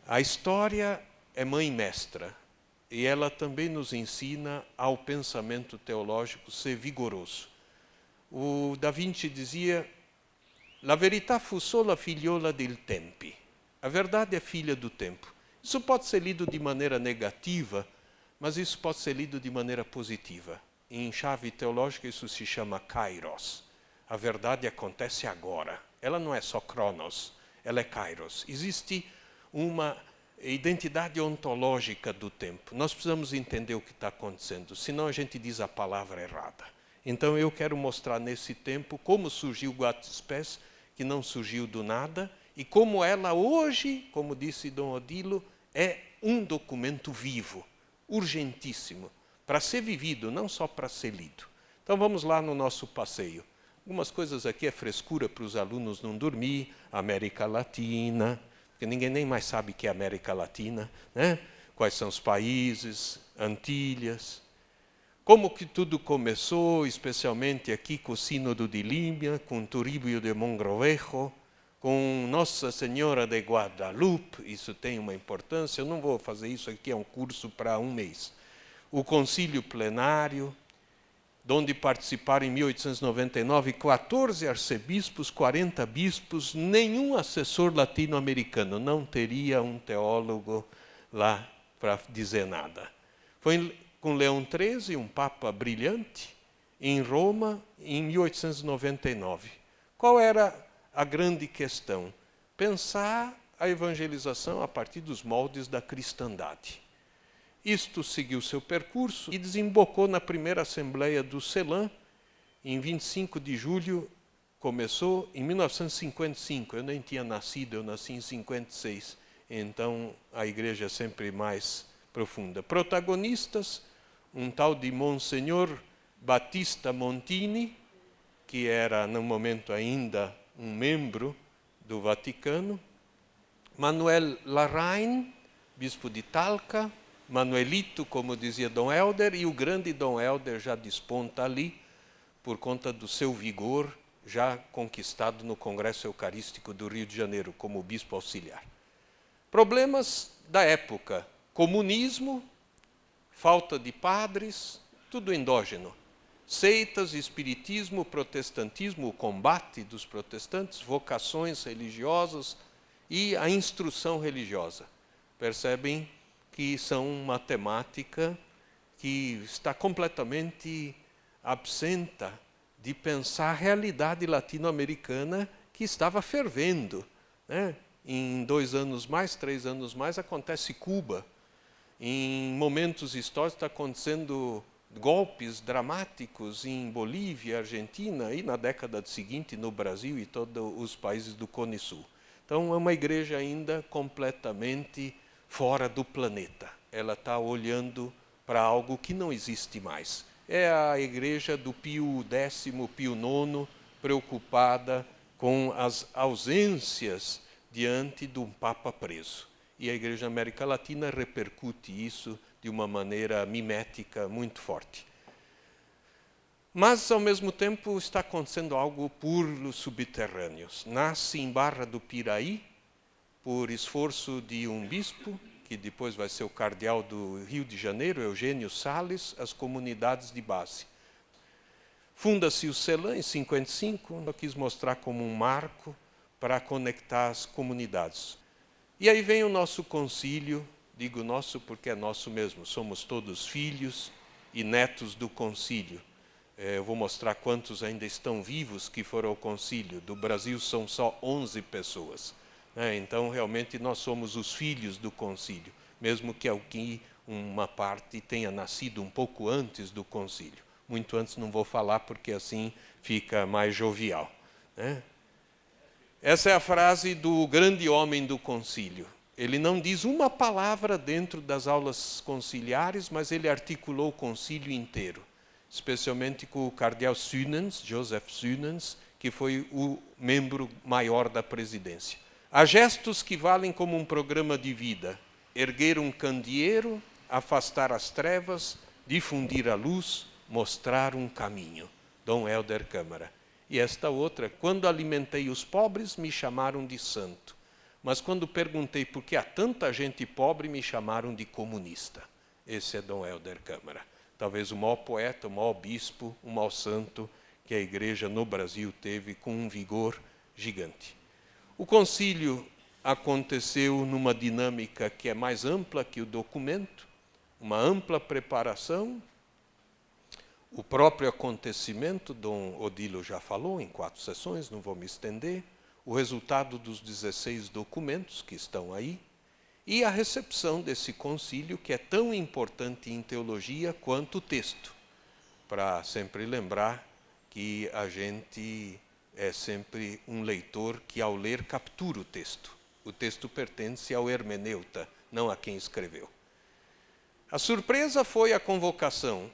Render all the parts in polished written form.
A história é mãe mestra, e ela também nos ensina ao pensamento teológico ser vigoroso. O Da Vinci dizia: La verità fu sola figliola del tempi. A verdade é filha do tempo. Isso pode ser lido de maneira negativa, mas isso pode ser lido de maneira positiva. Em chave teológica isso se chama kairos. A verdade acontece agora. Ela não é só cronos, ela é kairos. Existe uma identidade ontológica do tempo. Nós precisamos entender o que está acontecendo, senão a gente diz a palavra errada. Então eu quero mostrar nesse tempo como surgiu o Guattespes, que não surgiu do nada, e como ela hoje, como disse Dom Odilo, é um documento vivo, urgentíssimo, para ser vivido, não só para ser lido. Então vamos lá no nosso passeio. Algumas coisas aqui é frescura para os alunos não dormir, América Latina, porque ninguém nem mais sabe o que é América Latina, né? Quais são os países, Antilhas. Como que tudo começou, especialmente aqui com o Sínodo de Líbia, com Turíbio de Mogrovejo, com Nossa Senhora de Guadalupe, isso tem uma importância, eu não vou fazer isso aqui, é um curso para um mês. O Concílio Plenário, onde participaram em 1899 14 arcebispos, 40 bispos, nenhum assessor latino-americano, não teria um teólogo lá para dizer nada. Foi com Leão XIII, um papa brilhante, em Roma, em 1899. Qual era a grande questão? Pensar a evangelização a partir dos moldes da cristandade. Isto seguiu seu percurso e desembocou na primeira Assembleia do CELAM, em 25 de julho, começou em 1955. Eu nem tinha nascido, eu nasci em 56, então a igreja é sempre mais profunda. Protagonistas, um tal de Monsenhor Battista Montini, que era, no momento ainda, um membro do Vaticano, Manuel Larraín, bispo de Talca, Manuelito, como dizia Dom Helder, e o grande Dom Helder já desponta ali, por conta do seu vigor, já conquistado no Congresso Eucarístico do Rio de Janeiro, como bispo auxiliar. Problemas da época: comunismo, falta de padres, tudo endógeno. Seitas, espiritismo, protestantismo, o combate dos protestantes, vocações religiosas e a instrução religiosa. Percebem que são uma temática que está completamente absenta de pensar a realidade latino-americana que estava fervendo, né? Em 2 anos mais, 3 anos mais, acontece Cuba. Em momentos históricos está acontecendo golpes dramáticos em Bolívia, Argentina, e na década seguinte no Brasil e todos os países do Cone Sul. Então é uma igreja ainda completamente fora do planeta. Ela está olhando para algo que não existe mais. É a igreja do Pio X, Pio IX, preocupada com as ausências diante de um Papa preso. E a Igreja América Latina repercute isso de uma maneira mimética muito forte. Mas, ao mesmo tempo, está acontecendo algo por subterrâneos. Nasce em Barra do Piraí, por esforço de um bispo, que depois vai ser o cardeal do Rio de Janeiro, Eugênio Salles, as comunidades de base. Funda-se o CELAM em 55, eu quis mostrar como um marco para conectar as comunidades. E aí vem o nosso concílio, digo nosso porque é nosso mesmo, somos todos filhos e netos do concílio. Eu vou mostrar quantos ainda estão vivos que foram ao concílio. Do Brasil são só 11 pessoas. Então, realmente, nós somos os filhos do concílio, mesmo que aqui uma parte tenha nascido um pouco antes do concílio. Muito antes não vou falar, porque assim fica mais jovial, né? Essa é a frase do grande homem do concílio. Ele não diz uma palavra dentro das aulas conciliares, mas ele articulou o concílio inteiro, especialmente com o cardeal Sünens, Joseph Sünens, que foi o membro maior da presidência. Há gestos que valem como um programa de vida: erguer um candeeiro, afastar as trevas, difundir a luz, mostrar um caminho. Dom Helder Câmara. E esta outra: quando alimentei os pobres, me chamaram de santo. mas quando perguntei por que há tanta gente pobre, me chamaram de comunista. Esse é Dom Helder Câmara. Talvez o maior poeta, o maior bispo, o maior santo que a Igreja no Brasil teve, com um vigor gigante. O concílio aconteceu numa dinâmica que é mais ampla que o documento, uma ampla preparação. O próprio acontecimento, Dom Odilo já falou em 4 sessões, não vou me estender, o resultado dos 16 documentos que estão aí, e a recepção desse concílio, que é tão importante em teologia quanto o texto, para sempre lembrar que a gente é sempre um leitor que, ao ler, captura o texto. O texto pertence ao hermeneuta, não a quem escreveu. A surpresa foi a convocação.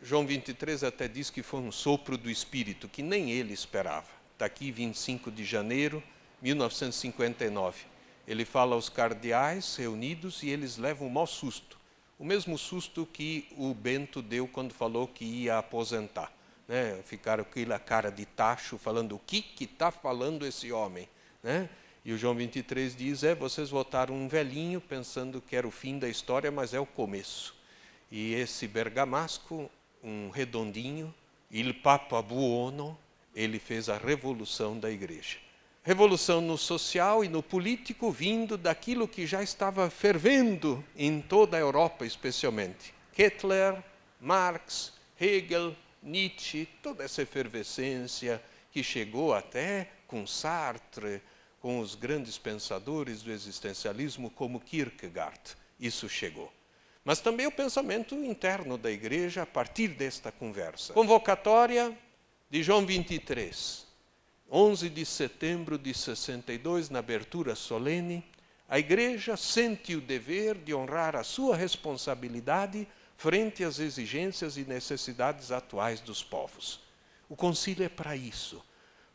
João 23 até diz que foi um sopro do Espírito, que nem ele esperava. Está aqui, 25 de janeiro de 1959. Ele fala aos cardeais reunidos e eles levam um mau susto. O mesmo susto que o Bento deu quando falou que ia aposentar. Né? Ficaram com aquela cara de tacho, falando o que está falando esse homem. Né? E o João 23 diz, vocês votaram um velhinho pensando que era o fim da história, mas é o começo. E esse bergamasco, um redondinho, il Papa Buono, ele fez a revolução da Igreja. Revolução no social e no político, vindo daquilo que já estava fervendo em toda a Europa, especialmente. Hitler, Marx, Hegel, Nietzsche, toda essa efervescência que chegou até com Sartre, com os grandes pensadores do existencialismo como Kierkegaard. Isso chegou. Mas também o pensamento interno da Igreja a partir desta conversa. Convocatória de João 23, 11 de setembro de 62, na abertura solene, a Igreja sente o dever de honrar a sua responsabilidade frente às exigências e necessidades atuais dos povos. O concílio é para isso,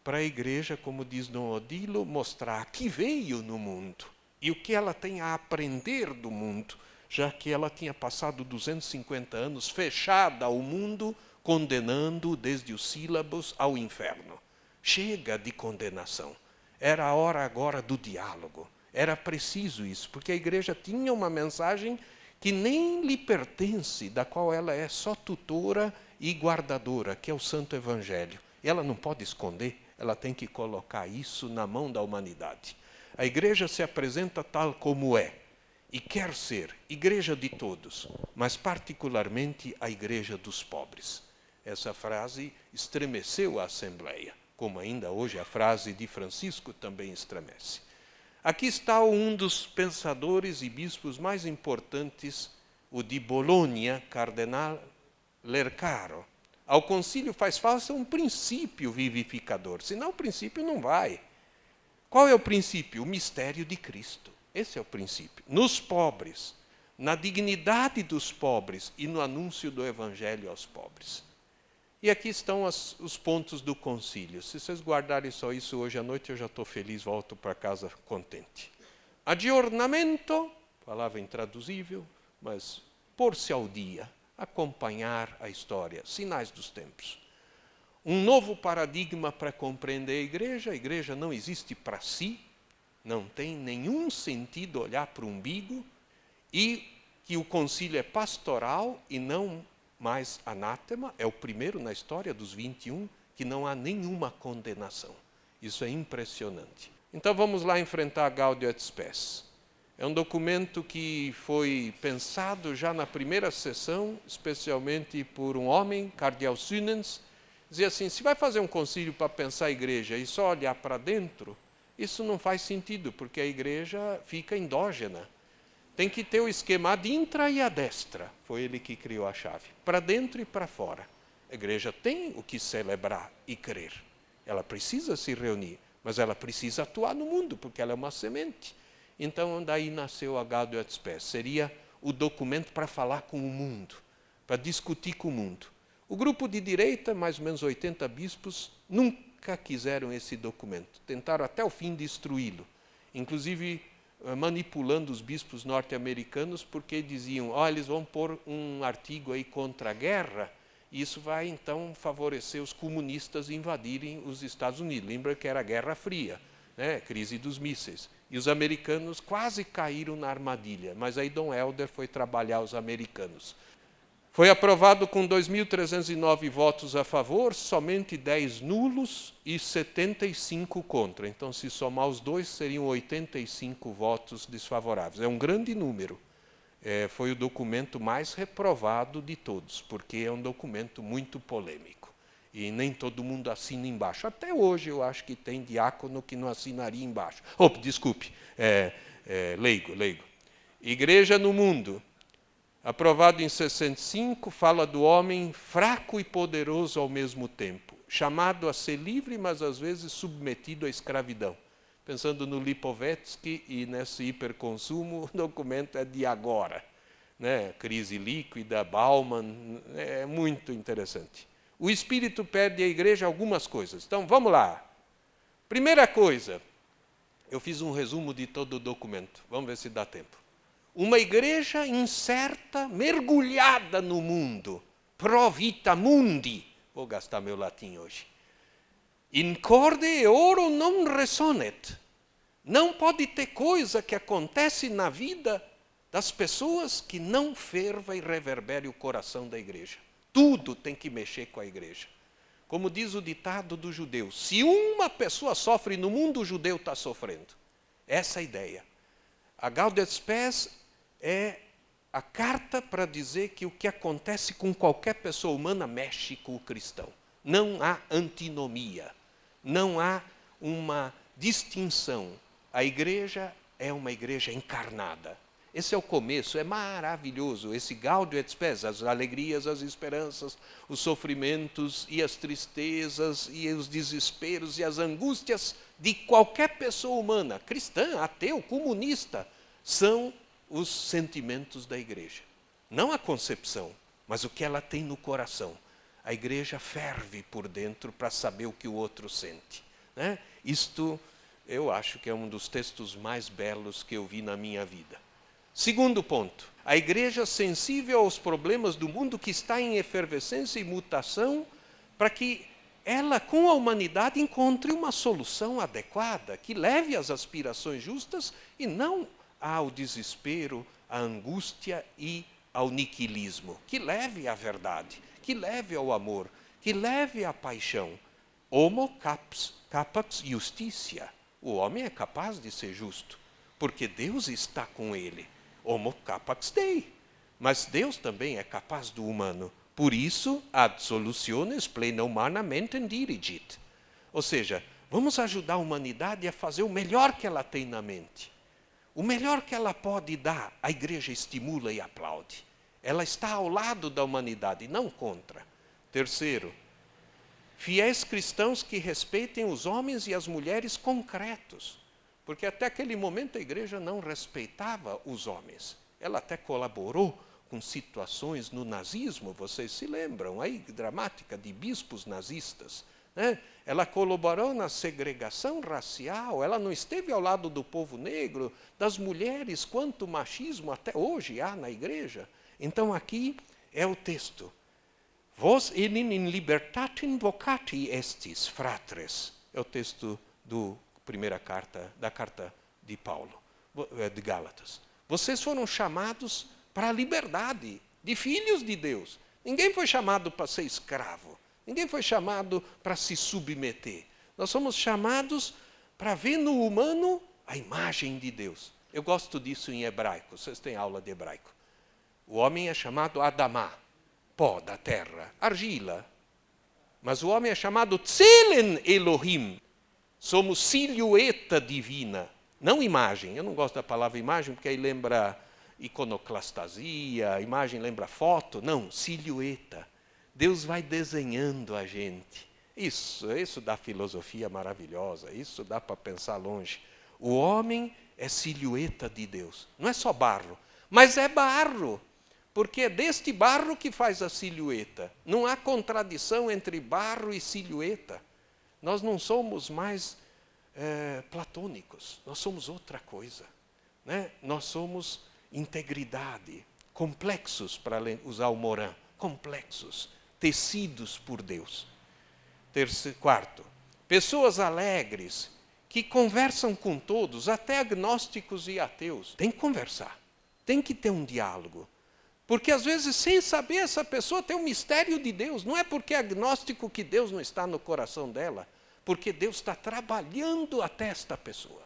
para a Igreja, como diz Dom Odilo, mostrar que veio no mundo e o que ela tem a aprender do mundo, já que ela tinha passado 250 anos fechada ao mundo, condenando desde os sílabos ao inferno. Chega de condenação. Era a hora agora do diálogo. Era preciso isso, porque a Igreja tinha uma mensagem que nem lhe pertence, da qual ela é só tutora e guardadora, que é o Santo Evangelho. Ela não pode esconder, ela tem que colocar isso na mão da humanidade. A Igreja se apresenta tal como é, e quer ser Igreja de todos, mas particularmente a Igreja dos pobres. Essa frase estremeceu a Assembleia, como ainda hoje a frase de Francisco também estremece. Aqui está um dos pensadores e bispos mais importantes, o de Bolonha, Cardenal Lercaro. Ao concílio faz falta um princípio vivificador, senão o princípio não vai. Qual é o princípio? O mistério de Cristo. Esse é o princípio. Nos pobres, na dignidade dos pobres e no anúncio do Evangelho aos pobres. E aqui estão os pontos do concílio. Se vocês guardarem só isso hoje à noite, eu já estou feliz, volto para casa contente. Aggiornamento, palavra intraduzível, mas pôr-se ao dia, acompanhar a história, sinais dos tempos. Um novo paradigma para compreender a Igreja não existe para si, não tem nenhum sentido olhar para o umbigo, e que o concílio é pastoral e não mais anátema, é o primeiro na história dos 21 que não há nenhuma condenação. Isso é impressionante. Então vamos lá enfrentar a Gaudium et Spes. É um documento que foi pensado já na primeira sessão, especialmente por um homem, Cardeal Synens, dizia assim, se vai fazer um concílio para pensar a Igreja e só olhar para dentro, isso não faz sentido, porque a Igreja fica endógena. Tem que ter o esquema ad intra e ad extra. Foi ele que criou a chave. Para dentro e para fora. A Igreja tem o que celebrar e crer. Ela precisa se reunir, mas ela precisa atuar no mundo, porque ela é uma semente. Então, daí nasceu a Gaudium et Spes. Seria o documento para falar com o mundo, para discutir com o mundo. O grupo de direita, mais ou menos 80 bispos, nunca quiseram esse documento. Tentaram até o fim destruí-lo. Inclusive, manipulando os bispos norte-americanos, porque diziam, eles vão pôr um artigo aí contra a guerra, e isso vai, então, favorecer os comunistas invadirem os Estados Unidos. Lembra que era a Guerra Fria, né? Crise dos mísseis. E os americanos quase caíram na armadilha, mas aí Dom Helder foi trabalhar os americanos. Foi aprovado com 2.309 votos a favor, somente 10 nulos e 75 contra. Então, se somar os dois, seriam 85 votos desfavoráveis. É um grande número. Foi o documento mais reprovado de todos, porque é um documento muito polêmico. E nem todo mundo assina embaixo. Até hoje eu acho que tem diácono que não assinaria embaixo. Desculpe, leigo. Igreja no Mundo. Aprovado em 65, fala do homem fraco e poderoso ao mesmo tempo, chamado a ser livre, mas às vezes submetido à escravidão. Pensando no Lipovetsky e nesse hiperconsumo, o documento é de agora. Né? Crise líquida, Bauman, é muito interessante. O Espírito pede à igreja algumas coisas. Então, vamos lá. Primeira coisa, eu fiz um resumo de todo o documento. Vamos ver se dá tempo. Uma igreja incerta, mergulhada no mundo, pro vita mundi, vou gastar meu latim hoje. In corde e oro non resonet. Não pode ter coisa que acontece na vida das pessoas que não ferva e reverbere o coração da igreja. Tudo tem que mexer com a igreja. Como diz o ditado do judeu, se uma pessoa sofre no mundo, o judeu está sofrendo. Essa é a ideia. A Gaudium et Spes é a carta para dizer que o que acontece com qualquer pessoa humana mexe com o cristão. Não há antinomia, não há uma distinção. A igreja é uma igreja encarnada. Esse é o começo, é maravilhoso. Esse Gaudium et Spes, as alegrias, as esperanças, os sofrimentos e as tristezas e os desesperos e as angústias de qualquer pessoa humana, cristã, ateu, comunista, são os sentimentos da igreja. Não a concepção, mas o que ela tem no coração. A igreja ferve por dentro para saber o que o outro sente. Né? Isto, eu acho que é um dos textos mais belos que eu vi na minha vida. Segundo ponto, a igreja sensível aos problemas do mundo que está em efervescência e mutação, para que ela, com a humanidade, encontre uma solução adequada, que leve às aspirações justas e não ao desespero, à angústia e ao niquilismo, que leve à verdade, que leve ao amor, que leve à paixão. Homo capax justitia. O homem é capaz de ser justo, porque Deus está com ele. Homo capax Dei. Mas Deus também é capaz do humano. Por isso, ad solutiones plena humanamente dirigit. Ou seja, vamos ajudar a humanidade a fazer o melhor que ela tem na mente. O melhor que ela pode dar, a igreja estimula e aplaude. Ela está ao lado da humanidade, não contra. Terceiro, fiéis cristãos que respeitem os homens e as mulheres concretos. Porque até aquele momento a igreja não respeitava os homens. Ela até colaborou com situações no nazismo, vocês se lembram aí, dramática, de bispos nazistas. Né? Ela colaborou na segregação racial, ela não esteve ao lado do povo negro, das mulheres, quanto machismo até hoje há na igreja. Então aqui é o texto. Vos enim in libertatem vocati estis, fratres. É o texto da carta de Paulo, de Gálatas. Vocês foram chamados para a liberdade, de filhos de Deus. Ninguém foi chamado para ser escravo. Ninguém foi chamado para se submeter. Nós somos chamados para ver no humano a imagem de Deus. Eu gosto disso em hebraico. Vocês têm aula de hebraico. O homem é chamado Adamá, pó da terra, argila. Mas o homem é chamado Tselen Elohim. Somos silhueta divina, não imagem. Eu não gosto da palavra imagem porque aí lembra iconoclastasia, a imagem lembra foto. Não, silhueta. Deus vai desenhando a gente. Isso dá filosofia maravilhosa, isso dá para pensar longe. O homem é silhueta de Deus. Não é só barro, mas é barro, porque é deste barro que faz a silhueta. Não há contradição entre barro e silhueta. Nós não somos mais platônicos, nós somos outra coisa. Né? Nós somos integridade, complexos, para usar o Morin, complexos, tecidos por Deus. Quarto, pessoas alegres, que conversam com todos, até agnósticos e ateus. Tem que conversar, tem que ter um diálogo. Porque às vezes, sem saber, essa pessoa tem um mistério de Deus. Não é porque é agnóstico que Deus não está no coração dela, porque Deus está trabalhando até esta pessoa.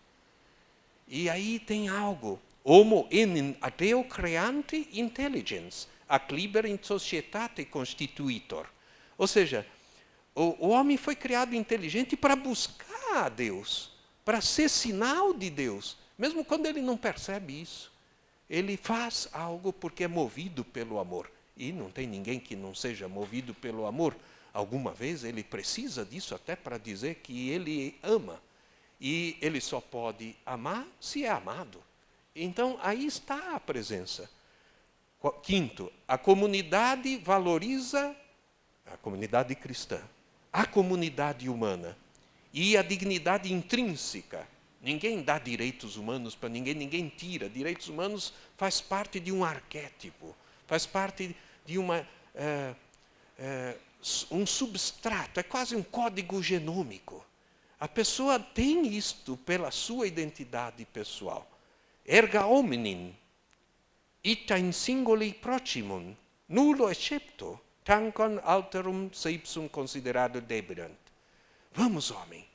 E aí tem algo. Homo in ateo creante intelligens, ac liber in societate constituitor. Ou seja, o homem foi criado inteligente para buscar a Deus, para ser sinal de Deus, mesmo quando ele não percebe isso. Ele faz algo porque é movido pelo amor. E não tem ninguém que não seja movido pelo amor. Alguma vez ele precisa disso até para dizer que ele ama. E ele só pode amar se é amado. Então, aí está a presença. Quinto, a comunidade valoriza a comunidade cristã, a comunidade humana e a dignidade intrínseca. Ninguém dá direitos humanos para ninguém, ninguém tira. Direitos humanos faz parte de um arquétipo, faz parte de um substrato, é quase um código genômico. A pessoa tem isto pela sua identidade pessoal. Erga hominin, ita in singuli proximum, nullo excepto, tancam alterum se ipsum considerado debitant. Vamos, homem,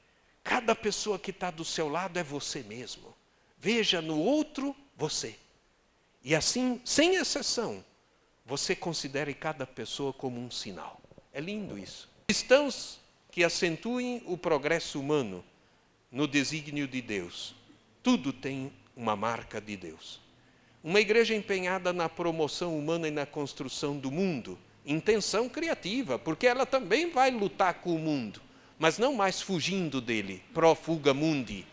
cada pessoa que está do seu lado é você mesmo. Veja no outro você. E assim, sem exceção, você considere cada pessoa como um sinal. É lindo isso. Cristãos que acentuem o progresso humano no desígnio de Deus. Tudo tem uma marca de Deus. Uma igreja empenhada na promoção humana e na construção do mundo. Intenção criativa, porque ela também vai lutar com o mundo, mas não mais fugindo dele, pro fuga mundi,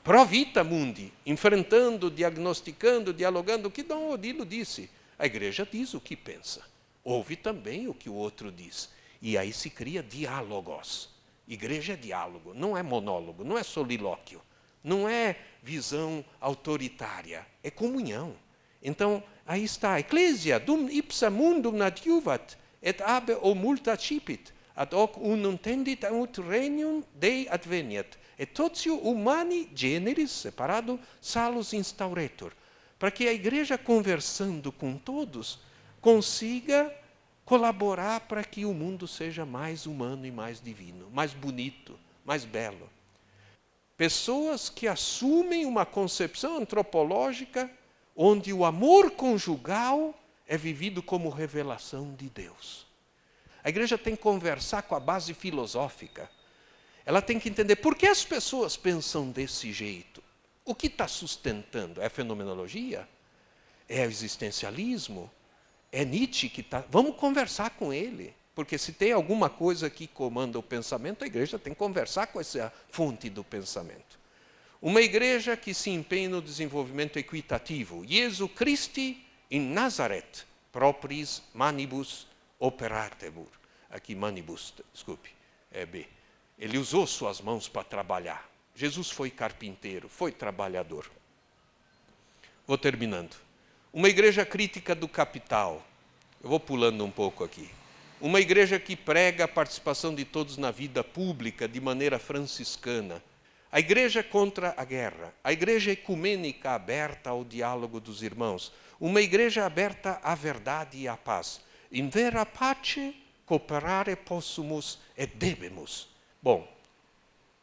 pro vita mundi, enfrentando, diagnosticando, dialogando, o que Dom Odilo disse. A igreja diz o que pensa, ouve também o que o outro diz. E aí se cria diálogos. Igreja é diálogo, não é monólogo, não é solilóquio, não é visão autoritária, é comunhão. Então, aí está, Ecclesia, dum ipsa mundum nadiuvat, et abe o multa cipit, ad hoc unum tendit ut regnum Dei adveniat, et totio humani generis separado salus instauretur. Para que a igreja, conversando com todos, consiga colaborar para que o mundo seja mais humano e mais divino, mais bonito, mais belo. Pessoas que assumem uma concepção antropológica onde o amor conjugal é vivido como revelação de Deus. A igreja tem que conversar com a base filosófica. Ela tem que entender por que as pessoas pensam desse jeito. O que está sustentando? É a fenomenologia? É o existencialismo? É Nietzsche que está... Vamos conversar com ele. Porque se tem alguma coisa que comanda o pensamento, a igreja tem que conversar com essa fonte do pensamento. Uma igreja que se empenha no desenvolvimento equitativo. Jesu Christi in Nazareth, propris manibus operatebur. Aqui manibus, desculpe, é B. Ele usou suas mãos para trabalhar. Jesus foi carpinteiro, foi trabalhador. Vou terminando. Uma igreja crítica do capital. Eu vou pulando um pouco aqui. Uma igreja que prega a participação de todos na vida pública de maneira franciscana. A igreja contra a guerra. A igreja ecumênica aberta ao diálogo dos irmãos. Uma igreja aberta à verdade e à paz. In vera pace cooperare possumus et debemus. Bom,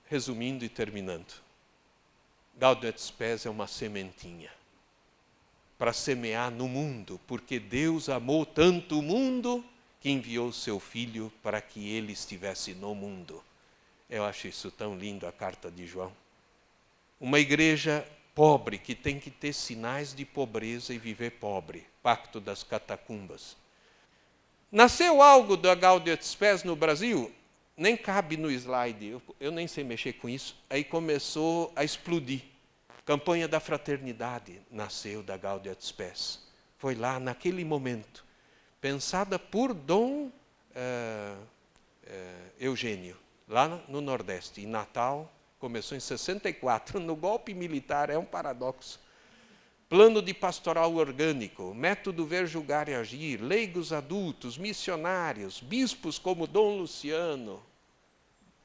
resumindo e terminando. Gaudium et Spes é uma sementinha para semear no mundo, porque Deus amou tanto o mundo que enviou seu Filho para que ele estivesse no mundo. Eu acho isso tão lindo, a carta de João. Uma igreja pobre que tem que ter sinais de pobreza e viver pobre. Pacto das catacumbas. Nasceu algo da Gaudium et Spes no Brasil? Nem cabe no slide, eu nem sei mexer com isso. Aí começou a explodir. Campanha da Fraternidade nasceu da Gaudium et Spes. Foi lá, naquele momento, pensada por Dom Eugênio, lá no Nordeste. Em Natal, começou em 64, no golpe militar, é um paradoxo. Plano de pastoral orgânico, método ver, julgar e agir, leigos adultos, missionários, bispos como Dom Luciano,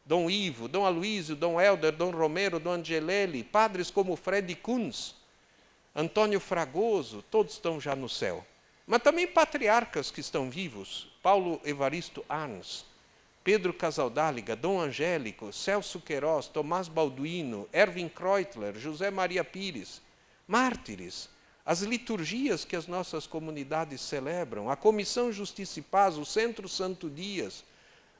Dom Ivo, Dom Aloísio, Dom Helder, Dom Romero, Dom Angelelli, padres como Fred Kunz, Antônio Fragoso, todos estão já no céu. Mas também patriarcas que estão vivos, Paulo Evaristo Arns, Pedro Casaldáliga, Dom Angélico, Celso Queiroz, Tomás Balduino, Erwin Kreutler, José Maria Pires, mártires, as liturgias que as nossas comunidades celebram, a Comissão Justiça e Paz, o Centro Santo Dias,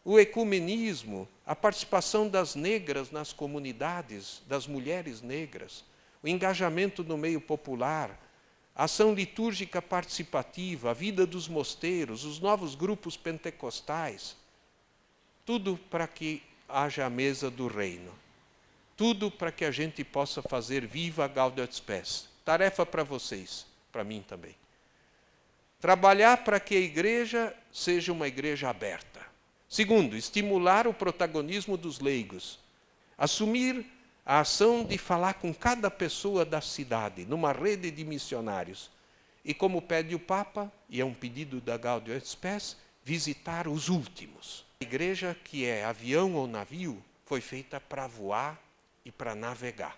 o ecumenismo, a participação das negras nas comunidades, das mulheres negras, o engajamento no meio popular, a ação litúrgica participativa, a vida dos mosteiros, os novos grupos pentecostais, tudo para que haja a mesa do reino. Tudo para que a gente possa fazer viva a Gaudium et Spes. Tarefa para vocês, para mim também. Trabalhar para que a igreja seja uma igreja aberta. Segundo, estimular o protagonismo dos leigos. Assumir a ação de falar com cada pessoa da cidade, numa rede de missionários. E como pede o Papa, e é um pedido da Gaudium et Spes, visitar os últimos. A igreja que é avião ou navio foi feita para voar e para navegar.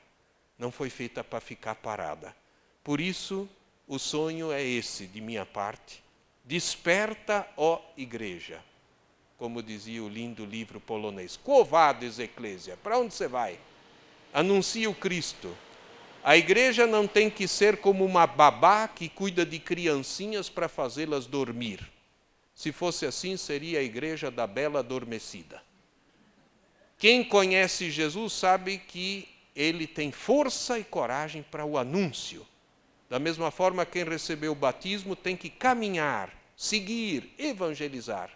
Não foi feita para ficar parada. Por isso, o sonho é esse, de minha parte. Desperta, ó igreja. Como dizia o lindo livro polonês. Quo vadis, ecclesia? Para onde você vai? Anuncia o Cristo. A igreja não tem que ser como uma babá que cuida de criancinhas para fazê-las dormir. Se fosse assim, seria a igreja da bela adormecida. Quem conhece Jesus sabe que ele tem força e coragem para o anúncio. Da mesma forma, quem recebeu o batismo tem que caminhar, seguir, evangelizar.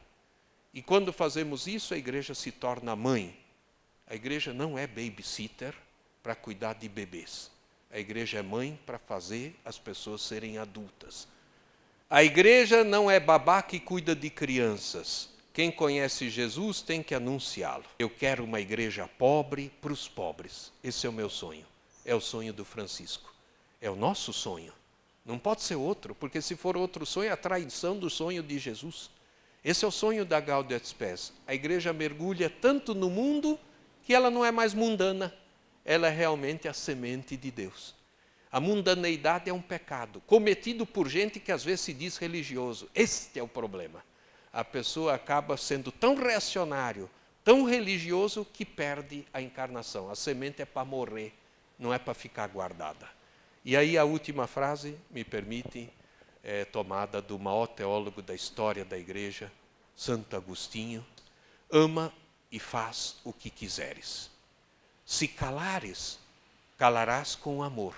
E quando fazemos isso, a igreja se torna mãe. A igreja não é babysitter para cuidar de bebês. A igreja é mãe para fazer as pessoas serem adultas. A igreja não é babá que cuida de crianças. Quem conhece Jesus tem que anunciá-lo. Eu quero uma igreja pobre para os pobres. Esse é o meu sonho. É o sonho do Francisco. É o nosso sonho. Não pode ser outro, porque se for outro sonho, é a traição do sonho de Jesus. Esse é o sonho da Gaudium et Spes. A igreja mergulha tanto no mundo que ela não é mais mundana. Ela é realmente a semente de Deus. A mundaneidade é um pecado, cometido por gente que às vezes se diz religioso. Este é o problema. A pessoa acaba sendo tão reacionário, tão religioso, que perde a encarnação. A semente é para morrer, não é para ficar guardada. E aí a última frase, me permite, é tomada do maior teólogo da história da igreja, Santo Agostinho. Ama e faz o que quiseres. Se calares, calarás com amor.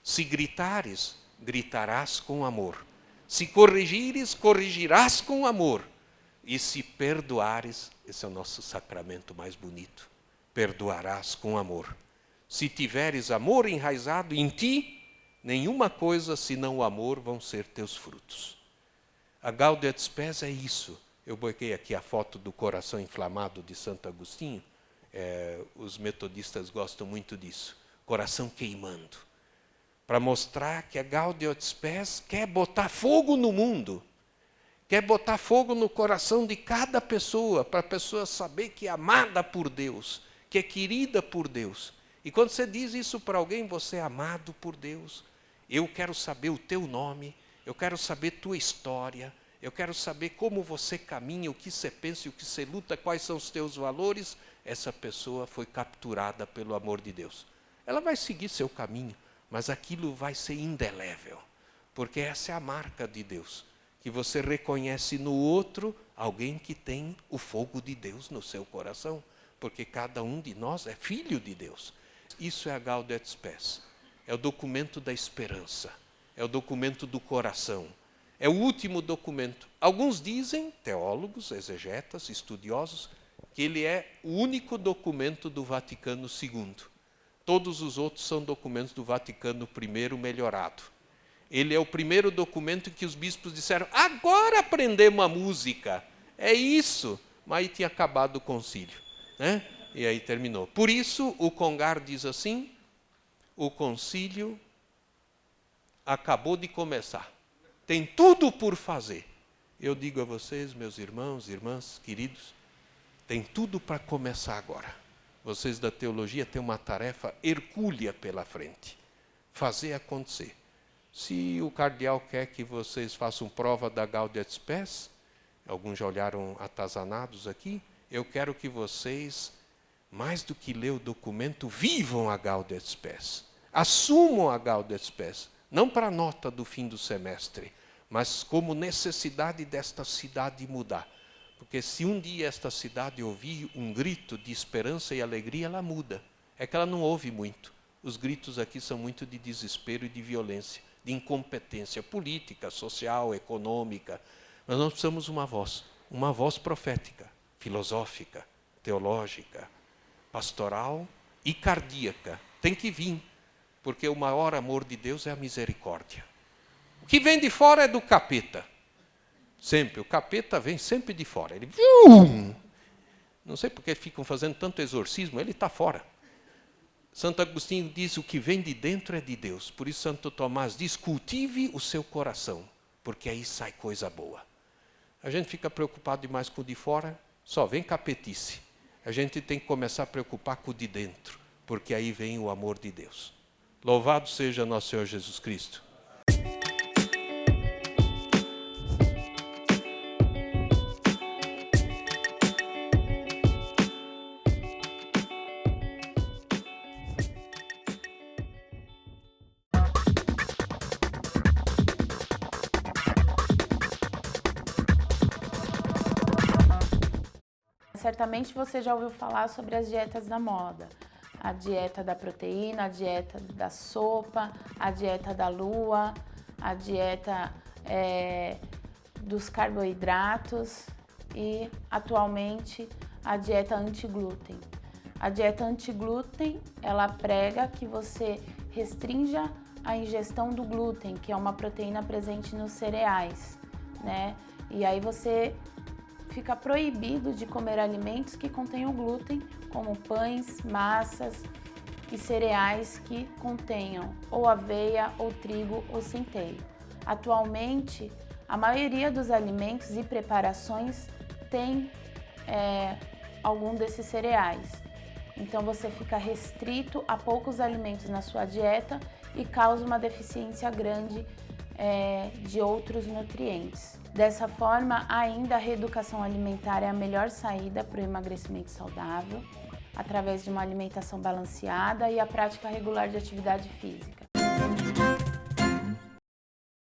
Se gritares, gritarás com amor. Se corrigires, corrigirás com amor. E se perdoares, esse é o nosso sacramento mais bonito, perdoarás com amor. Se tiveres amor enraizado em ti, nenhuma coisa senão o amor vão ser teus frutos. A Gaudium et Spes é isso. Eu boquei aqui a foto do coração inflamado de Santo Agostinho. Os metodistas gostam muito disso. Coração queimando. Para mostrar que a Gaudium et Spes quer botar fogo no mundo. Quer botar fogo no coração de cada pessoa, para a pessoa saber que é amada por Deus, que é querida por Deus. E quando você diz isso para alguém, você é amado por Deus. Eu quero saber o teu nome, eu quero saber tua história, eu quero saber como você caminha, o que você pensa, o que você luta, quais são os teus valores. Essa pessoa foi capturada pelo amor de Deus. Ela vai seguir seu caminho, mas aquilo vai ser indelével, porque essa é a marca de Deus, que você reconhece no outro alguém que tem o fogo de Deus no seu coração, porque cada um de nós é filho de Deus. Isso é a Gaudium et Spes. É o documento da esperança, é o documento do coração, é o último documento. Alguns dizem, teólogos, exegetas, estudiosos, que ele é o único documento do Vaticano II. Todos os outros são documentos do Vaticano I melhorado. Ele é o primeiro documento em que os bispos disseram: agora aprendemos a música. É isso. Mas aí tinha acabado o concílio, né? E aí terminou. Por isso, o Congar diz assim: o concílio acabou de começar. Tem tudo por fazer. Eu digo a vocês, meus irmãos, irmãs, queridos, Tem tudo para começar agora. Vocês da teologia têm uma tarefa hercúlea pela frente. Fazer acontecer. Se o cardeal quer que vocês façam prova da Gaudium et Spes, alguns já olharam atazanados aqui, eu quero que vocês, mais do que ler o documento, vivam a Gaudium et Spes. Assumam a Gaudium et Spes, não para a nota do fim do semestre, mas como necessidade desta cidade mudar. Porque se um dia esta cidade ouvir um grito de esperança e alegria, ela muda. É que ela não ouve muito. Os gritos aqui são muito de desespero e de violência, de incompetência política, social, econômica. Mas nós precisamos de uma voz profética, filosófica, teológica, pastoral e cardíaca. Tem que vir, porque o maior amor de Deus é a misericórdia. O que vem de fora é do capeta. Sempre, o capeta vem sempre de fora. Ele, não sei porque ficam fazendo tanto exorcismo, ele está fora. Santo Agostinho diz, o que vem de dentro é de Deus. Por isso Santo Tomás diz, cultive o seu coração, porque aí sai coisa boa. A gente fica preocupado demais com o de fora, só vem capetice. A gente tem que começar a preocupar com o de dentro, porque aí vem o amor de Deus. Louvado seja nosso Senhor Jesus Cristo. Certamente você já ouviu falar sobre as dietas da moda. A dieta da proteína, a dieta da sopa, a dieta da lua, a dieta dos carboidratos e, atualmente, a dieta anti-glúten. A dieta anti-glúten, ela prega que você restrinja a ingestão do glúten, que é uma proteína presente nos cereais, né? E aí você fica proibido de comer alimentos que contenham glúten, como pães, massas e cereais que contenham ou aveia, ou trigo, ou centeio. Atualmente, a maioria dos alimentos e preparações tem algum desses cereais. Então você fica restrito a poucos alimentos na sua dieta e causa uma deficiência grande de outros nutrientes. Dessa forma, ainda a reeducação alimentar é a melhor saída para o emagrecimento saudável, através de uma alimentação balanceada e a prática regular de atividade física.